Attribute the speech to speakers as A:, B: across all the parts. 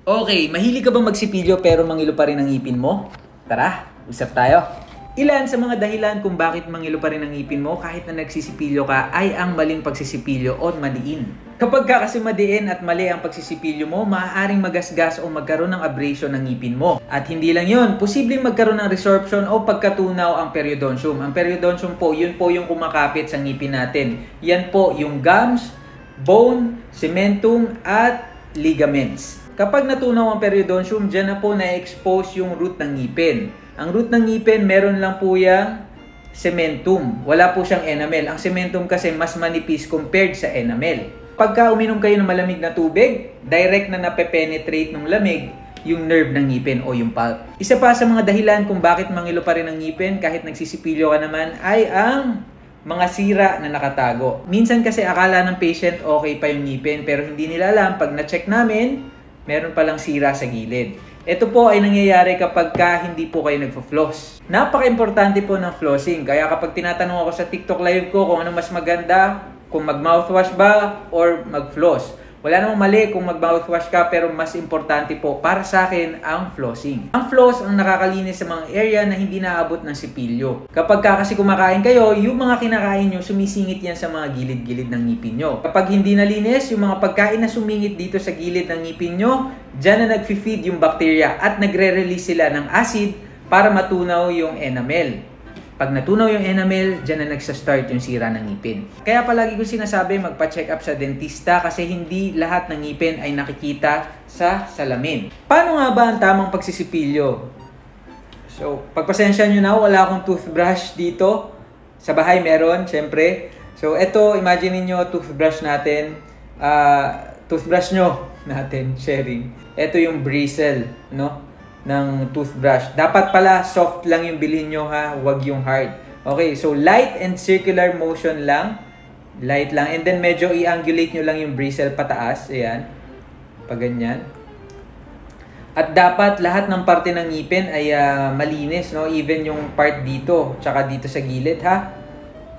A: Okay, mahilig ka ba magsipilyo pero mangilo pa rin ang ngipin mo? Tara, usap tayo. Ilan sa mga dahilan kung bakit mangilo pa rin ang ngipin mo kahit na nagsisipilyo ka ay ang maling pagsisipilyo o madiin. Kapag ka kasi madiin at mali ang pagsisipilyo mo, maaaring magasgas o magkaroon ng abrasion ng ngipin mo. At hindi lang yun, posibleng magkaroon ng resorption o pagkatunaw ang periodontium. Ang periodontium po, yun po yung kumakapit sa ngipin natin. Yan po yung gums, bone, cementum at ligaments. Kapag natunaw ang periodontium, dyan na po na-expose yung root ng ngipin. Ang root ng ngipin, meron lang po yung cementum. Wala po siyang enamel. Ang cementum kasi mas manipis compared sa enamel. Pagka uminom kayo ng malamig na tubig, direct na nape-penetrate ng lamig yung nerve ng ngipin o yung pulp. Isa pa sa mga dahilan kung bakit mangilo pa rin ang ngipin kahit nagsisipilyo ka naman ay ang mga sira na nakatago. Minsan kasi akala ng patient okay pa yung ngipin pero hindi nila alam pag na-check namin, meron palang sira sa gilid. Ito po ay nangyayari kapag hindi po kayo nagfo-floss. Napaka-importante po ng flossing. Kaya kapag tinatanong ako sa TikTok live ko kung ano mas maganda, kung mag-mouthwash ba or mag-floss. Wala namang mali kung mag-mouthwash ka pero mas importante po para sa akin ang flossing. Ang floss ang nakakalinis sa mga area na hindi naabot ng sipilyo. Kapag kasi kumakain kayo, yung mga kinakain nyo, sumisingit yan sa mga gilid-gilid ng ngipin nyo. Kapag hindi nalinis, yung mga pagkain na sumingit dito sa gilid ng ngipin nyo, dyan na nag-feed yung bacteria at nagre-release sila ng acid para matunaw yung enamel. Pag natunaw yung enamel, dyan na nagsa-start yung sira ng ngipin. Kaya palagi ko sinasabi magpa-check up sa dentista kasi hindi lahat ng ngipin ay nakikita sa salamin. Paano nga ba ang tamang pagsisipilyo? So, pagpasensya nyo na, wala akong toothbrush dito. Sa bahay meron, syempre. So, eto, imagine niyo toothbrush natin. Toothbrush nyo natin, sharing. Eto yung bristle, no? Ng toothbrush. Dapat pala soft lang yung bilhin nyo ha, wag yung hard. Okay, so light and circular motion lang. Light lang. And then medyo i-angulate nyo lang yung bristle pataas. Ayan. Pag ganyan. At dapat lahat ng parte ng ngipin ay malinis, no? Even yung part dito, tsaka dito sa gilid ha.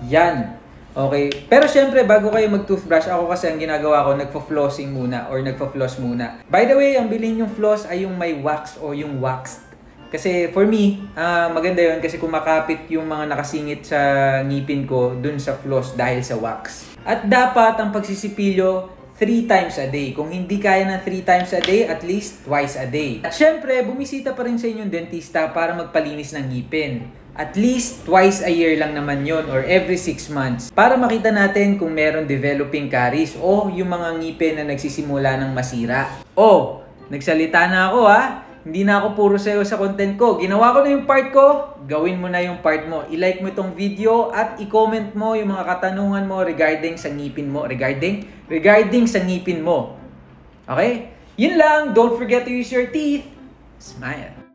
A: Yan. Okay. Pero syempre, bago kayo mag-toothbrush, ako kasi ang ginagawa ko, nagfo-flossing muna or nagfo-floss muna. By the way, ang bilhin yung floss ay yung may wax o yung waxed. Kasi for me, maganda yun kasi kumakapit yung mga nakasingit sa ngipin ko dun sa floss dahil sa wax. At dapat ang pagsisipilyo 3 times a day. Kung hindi kaya ng 3 times a day, at least twice a day. At syempre, bumisita pa rin sa inyong dentista para magpalinis ng ngipin. At least twice a year lang naman yon or every 6 months para makita natin kung meron developing caries o yung mga ngipin na nagsisimula ng masira. Oh, nagsalita na ako ha. Hindi na ako puro sayo sa content ko. Ginawa ko na yung part ko, gawin mo na yung part mo. I-like mo itong video at i-comment mo yung mga katanungan mo regarding sa ngipin mo. Regarding sa ngipin mo. Okay? Yun lang. Don't forget to use your teeth. Smile.